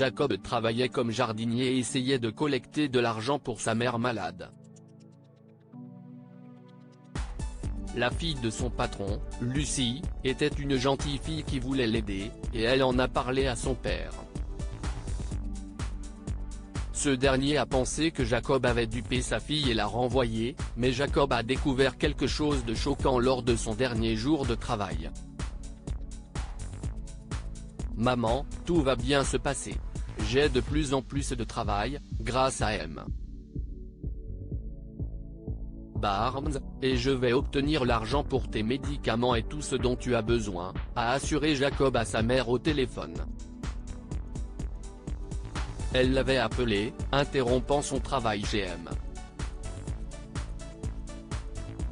Jacob travaillait comme jardinier et essayait de collecter de l'argent pour sa mère malade. La fille de son patron, Lucie, était une gentille fille qui voulait l'aider, et elle en a parlé à son père. Ce dernier a pensé que Jacob avait dupé sa fille et l'a renvoyée, mais Jacob a découvert quelque chose de choquant lors de son dernier jour de travail. Maman, tout va bien se passer. J'ai de plus en plus de travail, grâce à M. Barnes, et je vais obtenir l'argent pour tes médicaments et tout ce dont tu as besoin, a assuré Jacob à sa mère au téléphone. Elle l'avait appelé, interrompant son travail chez M.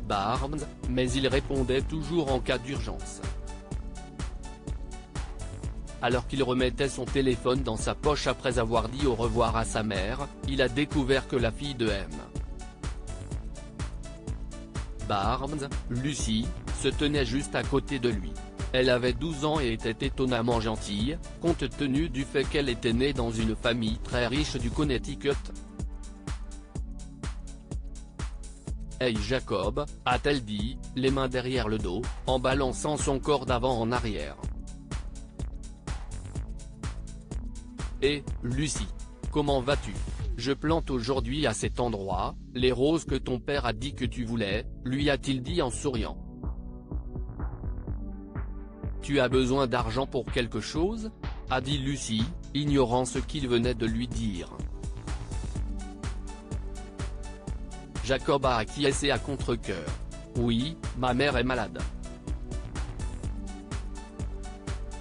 Barnes, mais il répondait toujours en cas d'urgence. Alors qu'il remettait son téléphone dans sa poche après avoir dit au revoir à sa mère, il a découvert que la fille de M. Barnes, Lucie, se tenait juste à côté de lui. Elle avait 12 ans et était étonnamment gentille, compte tenu du fait qu'elle était née dans une famille très riche du Connecticut. « Hey Jacob », a-t-elle dit, les mains derrière le dos, en balançant son corps d'avant en arrière. « Et, Lucie, comment vas-tu ? Je plante aujourd'hui à cet endroit, les roses que ton père a dit que tu voulais, lui a-t-il dit en souriant. Tu as besoin d'argent pour quelque chose ? A dit Lucie, ignorant ce qu'il venait de lui dire. Jacob a acquiescé à contre-cœur. Oui, ma mère est malade.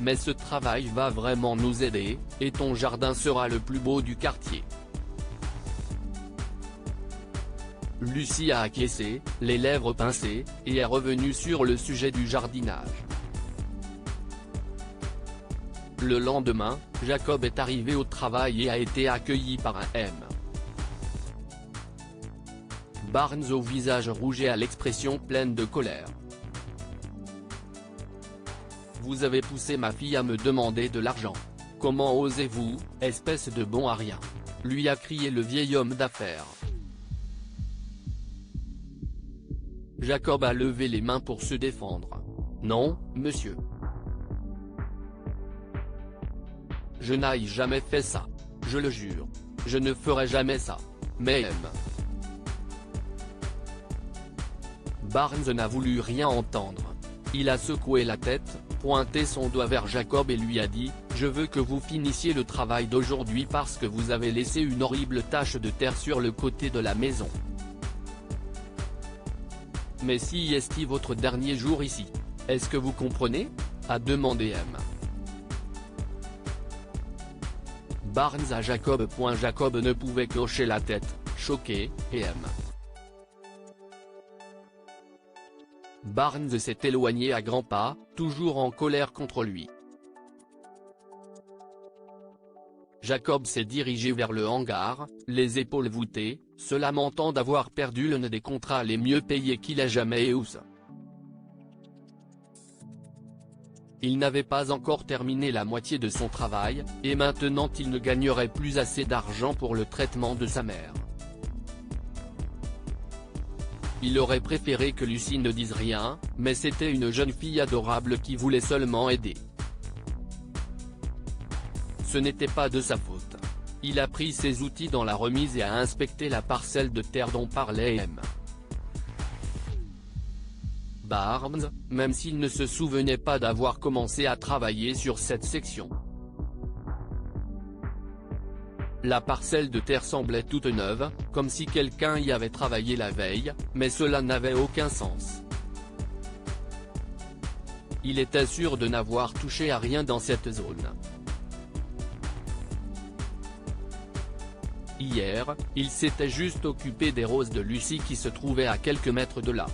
Mais ce travail va vraiment nous aider, et ton jardin sera le plus beau du quartier. Lucie a acquiescé, les lèvres pincées, et est revenue sur le sujet du jardinage. Le lendemain, Jacob est arrivé au travail et a été accueilli par un M. Barnes au visage rouge et à l'expression pleine de colère. « Vous avez poussé ma fille à me demander de l'argent. Comment osez-vous, espèce de bon à rien ?» lui a crié le vieil homme d'affaires. Jacob a levé les mains pour se défendre. « Non, monsieur. Je n'ai jamais fait ça. Je le jure. Je ne ferai jamais ça. Mais M. Barnes n'a voulu rien entendre. Il a secoué la tête, pointé son doigt vers Jacob et lui a dit « Je veux que vous finissiez le travail d'aujourd'hui parce que vous avez laissé une horrible tache de terre sur le côté de la maison. » « Mais si est-ce votre dernier jour ici? Est-ce que vous comprenez ?» a demandé M. Barnes à Jacob. Jacob ne pouvait qu'hocher la tête, choqué, et M. Barnes s'est éloigné à grands pas, toujours en colère contre lui. Jacob s'est dirigé vers le hangar, les épaules voûtées, se lamentant d'avoir perdu l'un des contrats les mieux payés qu'il ait jamais eu. Il n'avait pas encore terminé la moitié de son travail, et maintenant il ne gagnerait plus assez d'argent pour le traitement de sa mère. Il aurait préféré que Lucie ne dise rien, mais c'était une jeune fille adorable qui voulait seulement aider. Ce n'était pas de sa faute. Il a pris ses outils dans la remise et a inspecté la parcelle de terre dont parlait M. Barnes, même s'il ne se souvenait pas d'avoir commencé à travailler sur cette section. La parcelle de terre semblait toute neuve, comme si quelqu'un y avait travaillé la veille, mais cela n'avait aucun sens. Il était sûr de n'avoir touché à rien dans cette zone. Hier, il s'était juste occupé des roses de Lucie qui se trouvaient à quelques mètres de là.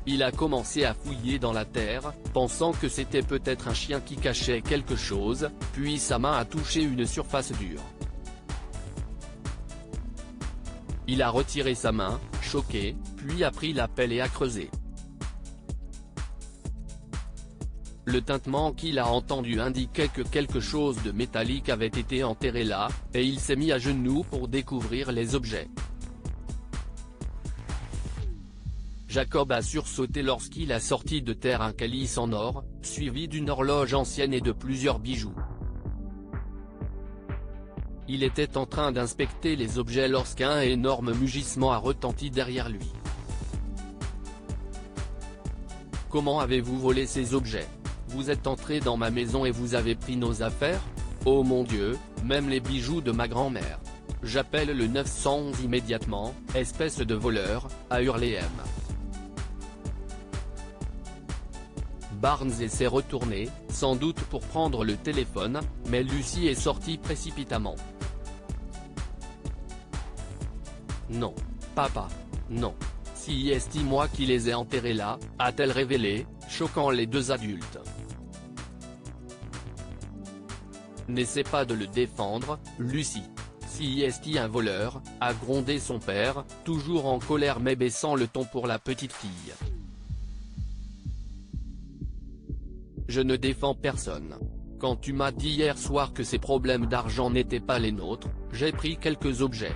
Il a commencé à fouiller dans la terre, pensant que c'était peut-être un chien qui cachait quelque chose, puis sa main a touché une surface dure. Il a retiré sa main, choqué, puis a pris la pelle et a creusé. Le tintement qu'il a entendu indiquait que quelque chose de métallique avait été enterré là, et il s'est mis à genoux pour découvrir les objets. Jacob a sursauté lorsqu'il a sorti de terre un calice en or, suivi d'une horloge ancienne et de plusieurs bijoux. Il était en train d'inspecter les objets lorsqu'un énorme mugissement a retenti derrière lui. « Comment avez-vous volé ces objets ? Vous êtes entré dans ma maison et vous avez pris nos affaires ? Oh mon Dieu, même les bijoux de ma grand-mère. J'appelle le 911 immédiatement, espèce de voleur », a hurlé M. Barnes s'est retourné, sans doute pour prendre le téléphone, mais Lucy est sortie précipitamment. « Non. Papa. Non. C'est moi qui les ai enterrés là », a-t-elle révélé, choquant les deux adultes. « N'essaie pas de le défendre, Lucy. C'est un voleur », a grondé son père, toujours en colère mais baissant le ton pour la petite fille. « Je ne défends personne. Quand tu m'as dit hier soir que ces problèmes d'argent n'étaient pas les nôtres, j'ai pris quelques objets.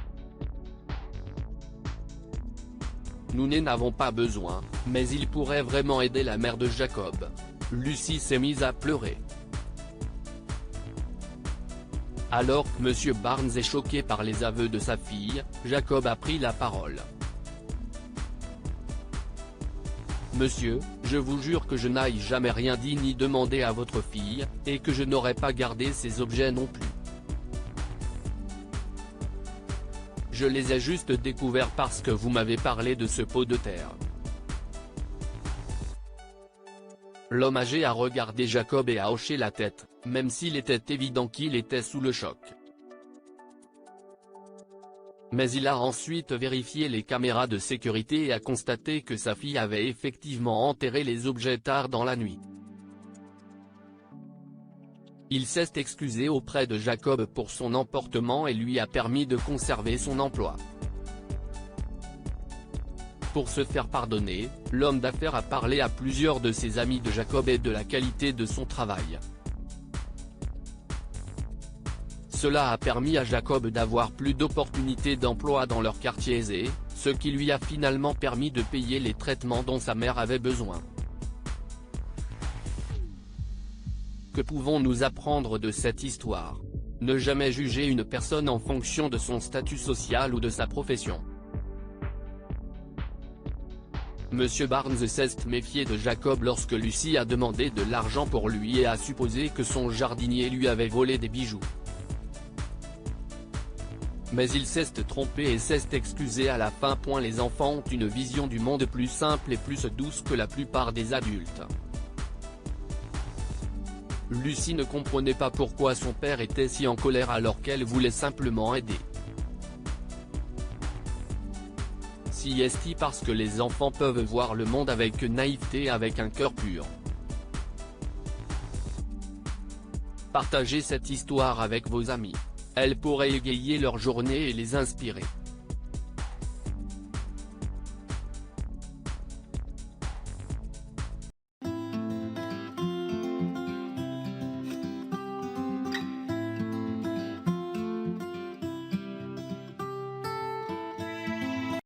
Nous n'en avons pas besoin, mais ils pourraient vraiment aider la mère de Jacob. » Lucy s'est mise à pleurer. Alors que M. Barnes est choqué par les aveux de sa fille, Jacob a pris la parole. « Monsieur, je vous jure que je n'ai jamais rien dit ni demandé à votre fille, et que je n'aurais pas gardé ces objets non plus. Je les ai juste découverts parce que vous m'avez parlé de ce pot de terre. » L'homme âgé a regardé Jacob et a hoché la tête, même s'il était évident qu'il était sous le choc. Mais il a ensuite vérifié les caméras de sécurité et a constaté que sa fille avait effectivement enterré les objets tard dans la nuit. Il s'est excusé auprès de Jacob pour son emportement et lui a permis de conserver son emploi. Pour se faire pardonner, l'homme d'affaires a parlé à plusieurs de ses amis de Jacob et de la qualité de son travail. Cela a permis à Jacob d'avoir plus d'opportunités d'emploi dans leur quartier aisé, ce qui lui a finalement permis de payer les traitements dont sa mère avait besoin. Que pouvons-nous apprendre de cette histoire ? Ne jamais juger une personne en fonction de son statut social ou de sa profession. M. Barnes s'est méfié de Jacob lorsque Lucy a demandé de l'argent pour lui et a supposé que son jardinier lui avait volé des bijoux. Mais il s'est trompé et s'est excusé à la fin. Les enfants ont une vision du monde plus simple et plus douce que la plupart des adultes. Lucy ne comprenait pas pourquoi son père était si en colère alors qu'elle voulait simplement aider. C'est parce que les enfants peuvent voir le monde avec naïveté et avec un cœur pur. Partagez cette histoire avec vos amis. Elle pourrait égayer leur journée et les inspirer.